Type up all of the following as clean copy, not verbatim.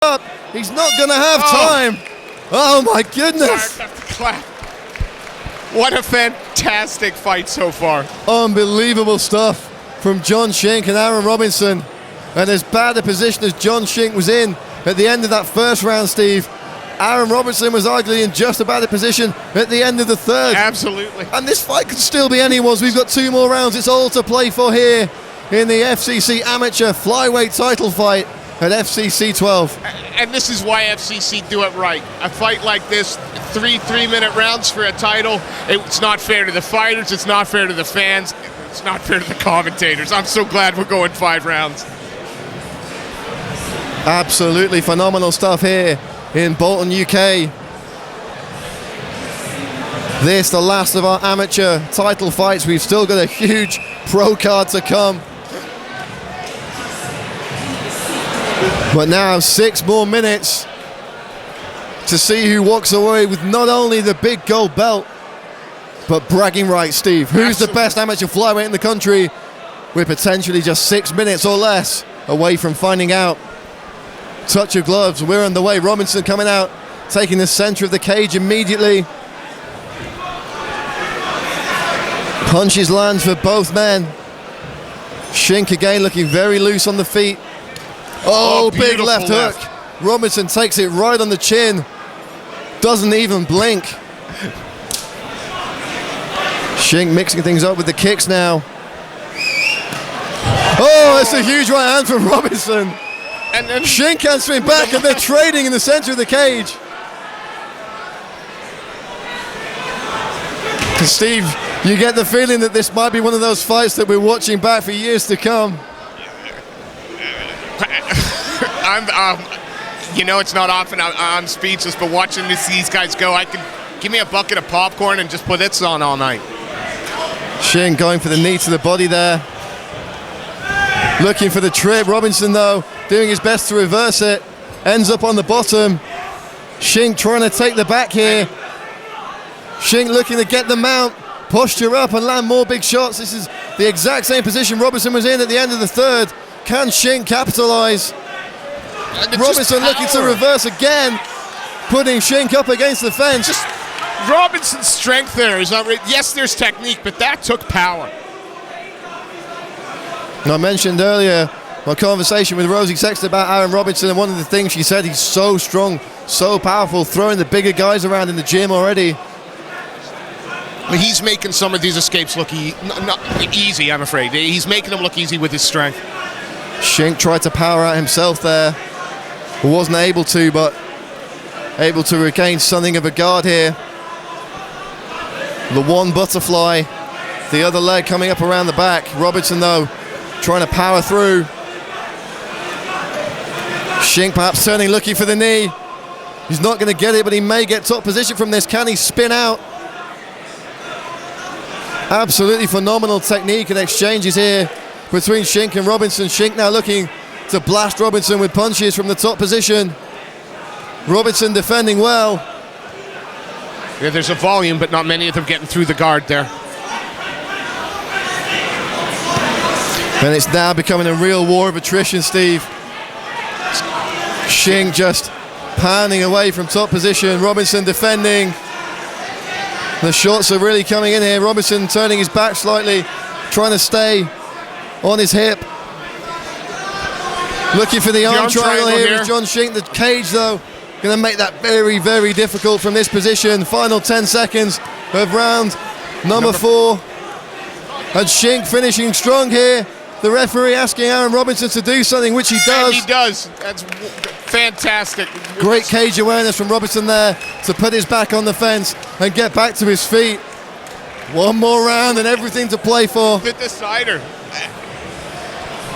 up. He's not going to have time. Oh my goodness. Sorry, I have to clap. What a fantastic fight so far. Unbelievable stuff from John Shink and Aaron Robinson. And as bad a position as John Shink was in at the end of that first round, Steve, Aaron Robinson was arguably in just about a position at the end of the third. Absolutely. And this fight could still be anyone's. We've got 2 more rounds. It's all to play for here in the FCC amateur flyweight title fight at FCC 12. And this is why FCC do it right. A fight like this, 3-minute rounds for a title, it's not fair to the fighters, it's not fair to the fans, it's not fair to the commentators. I'm so glad we're going 5 rounds. Absolutely phenomenal stuff here in Bolton, UK. This, the last of our amateur title fights. We've still got a huge pro card to come. But now 6 more minutes to see who walks away with not only the big gold belt, but bragging rights, Steve. Who's the best amateur flyweight in the country? We're potentially just 6 minutes or less away from finding out. Touch of gloves, we're on the way. Robinson coming out, taking the center of the cage immediately. Punches land for both men. Shink again looking very loose on the feet. Oh, big left hook. Robinson takes it right on the chin. Doesn't even blink. Shink mixing things up with the kicks now. Oh, that's a huge right hand from Robinson. And then Shink answering back, and they're trading in the center of the cage. Steve, you get the feeling that this might be one of those fights that we're watching back for years to come. You know, it's not often I'm speechless, but watching these guys go, I can give me a bucket of popcorn and just put this on all night. Shink going for the knee to the body there. Looking for the trip. Robinson, though, doing his best to reverse it. Ends up on the bottom. Shink trying to take the back here. Shink looking to get the mount, posture up and land more big shots. This is the exact same position Robinson was in at the end of the third. Can Shink capitalize? Robinson looking to reverse again, putting Shink up against the fence. Just Robinson's strength there is not. Yes, there's technique, but that took power. I mentioned earlier my conversation with Rosie Sexton about Aaron Robinson, and one of the things she said, he's so strong, so powerful, throwing the bigger guys around in the gym already. He's making some of these escapes look not easy, I'm afraid. He's making them look easy with his strength. Shink tried to power out himself there. Wasn't able to, but able to regain something of a guard here. The one butterfly, the other leg coming up around the back. Robinson, though, trying to power through. Shink perhaps turning, looking for the knee. He's not going to get it, but he may get top position from this. Can he spin out? Absolutely phenomenal technique and exchanges here between Shink and Robinson. Shink now looking to blast Robinson with punches from the top position. Robinson defending well. Yeah, there's a volume, but not many of them getting through the guard there. And it's now becoming a real war of attrition, Steve. Shink just pounding away from top position. Robinson defending. The shots are really coming in here. Robinson turning his back slightly, trying to stay on his hip. Looking for the arm triangle here with John Shink. The cage, though, going to make that very, very difficult from this position. Final 10 seconds of round number 4. And Shink finishing strong here. The referee asking Aaron Robinson to do something, which he does. And he does. That's fantastic. Great cage awareness from Robinson there to put his back on the fence and get back to his feet. One more round and everything to play for. The decider.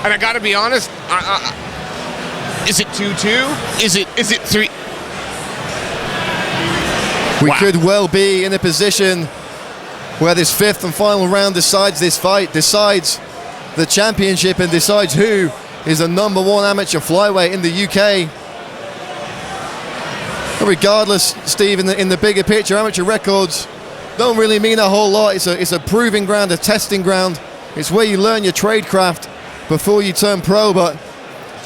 And I got to be honest, is it 2-2? Is it 3? We could well be in a position where this 5th and final round decides this fight, decides the championship, and decides who is the number 1 amateur flyweight in the UK. But regardless, Steve, in the bigger picture, amateur records don't really mean a whole lot. It's a proving ground, a testing ground. It's where you learn your trade craft before you turn pro. But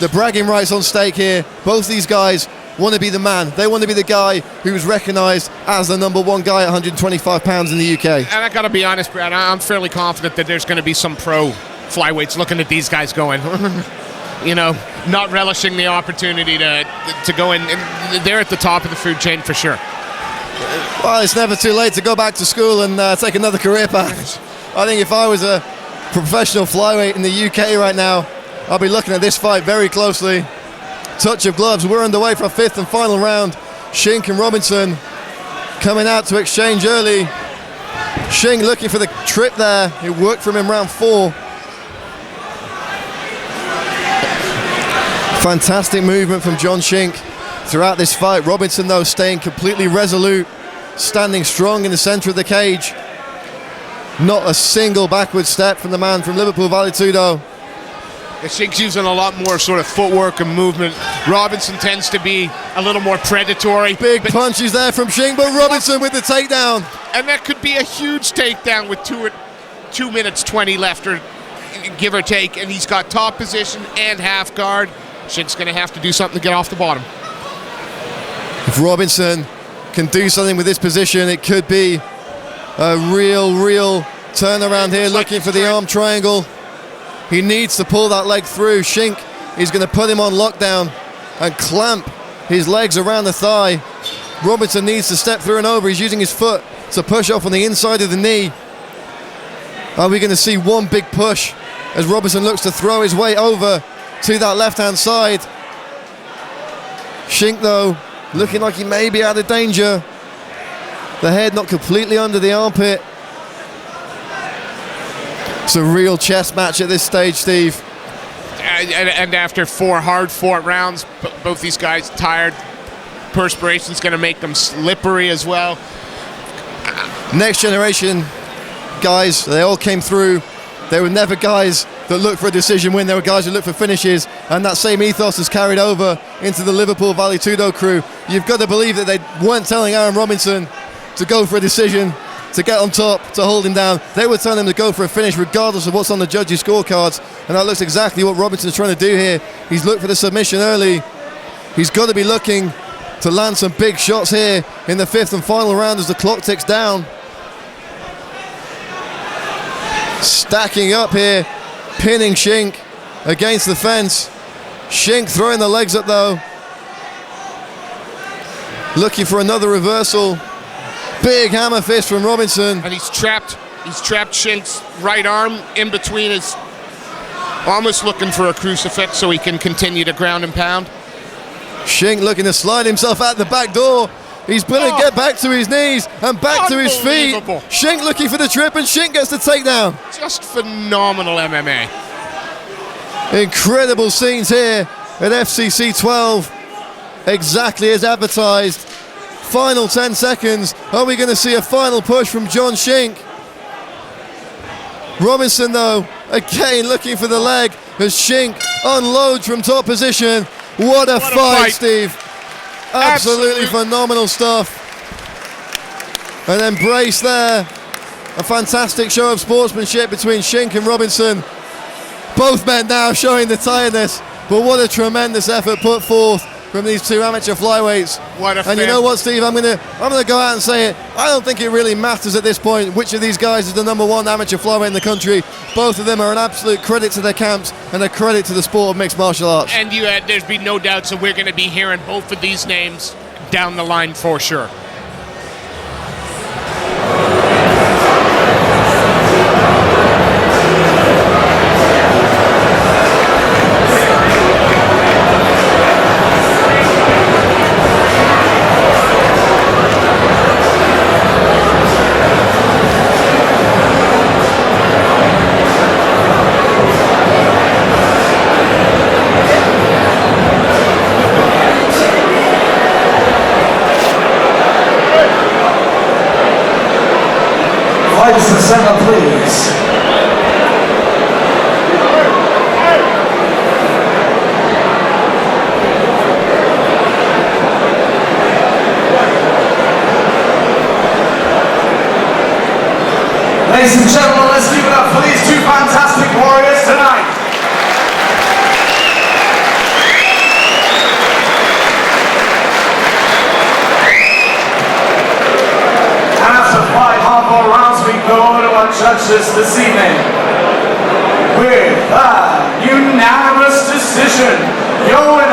the bragging rights on stake here. Both these guys want to be the man. They want to be the guy who's recognised as the #1 guy at 125 pounds in the UK. And I got to be honest, Brad, I'm fairly confident that there's going to be some pro flyweights looking at these guys going, you know, not relishing the opportunity to go in. They're at the top of the food chain for sure. Well, it's never too late to go back to school and take another career path. I think if I was a professional flyweight in the UK right now, I'll be looking at this fight very closely. Touch of gloves. We're underway for our 5th and final round. Shink and Robinson coming out to exchange early. Shink looking for the trip there. It worked for him in round 4. Fantastic movement from John Shink throughout this fight. Robinson, though, staying completely resolute, standing strong in the centre of the cage. Not a single backward step from the man from Liverpool Vale Tudo. Shink's using a lot more sort of footwork and movement. Robinson tends to be a little more predatory. Big punches there from Shink, but Robinson with the takedown. And that could be a huge takedown with 2 minutes 20 left, or give or take, and he's got top position and half guard. Shink's going to have to do something to get off the bottom. If Robinson can do something with this position, it could be a real turnaround here, looking for the arm triangle. He needs to pull that leg through. Shink is going to put him on lockdown and clamp his legs around the thigh. Robinson needs to step through and over. He's using his foot to push off on the inside of the knee. Are we going to see one big push as Robinson looks to throw his way over to that left-hand side? Shink, though, looking like he may be out of danger. The head not completely under the armpit. It's a real chess match at this stage, Steve. And after 4 hard-fought rounds, both these guys tired. Perspiration's going to make them slippery as well. Next generation guys, they all came through. They were never guys that looked for a decision win. They were guys who looked for finishes, and that same ethos has carried over into the Liverpool Vale Tudo crew. You've got to believe that they weren't telling Aaron Robinson to go for a decision, to get on top, to hold him down. They were telling him to go for a finish regardless of what's on the judges' scorecards, and that looks exactly what Robinson's trying to do here. He's looked for the submission early. He's got to be looking to land some big shots here in the 5th and final round as the clock ticks down. Stacking up here, pinning Shink against the fence. Shink throwing the legs up though. Looking for another reversal. Big hammer fist from Robinson. And he's trapped Shink's right arm in between his, almost looking for a crucifix so he can continue to ground and pound. Shink looking to slide himself out the back door. He's going to get back to his knees and back to his feet. Shink looking for the trip, and Shink gets the takedown. Just phenomenal MMA. Incredible scenes here at FCC 12. Exactly as advertised. Final 10 seconds. Are we going to see a final push from John Shink? Robinson, though, again looking for the leg as Shink unloads from top position. What a fight, Steve. Absolutely phenomenal stuff. An embrace there. A fantastic show of sportsmanship between Shink and Robinson. Both men now showing the tiredness, but what a tremendous effort put forth from these two amateur flyweights. And you know what, Steve? I'm gonna go out and say it. I don't think it really matters at this point which of these guys is the #1 amateur flyweight in the country. Both of them are an absolute credit to their camps and a credit to the sport of mixed martial arts. And there's been no doubts that we're going to be hearing both of these names down the line for sure. Fighters in the center, please. Ladies and gentlemen, let's give it up for these two fantastic warriors tonight. judges this evening. With a unanimous decision, your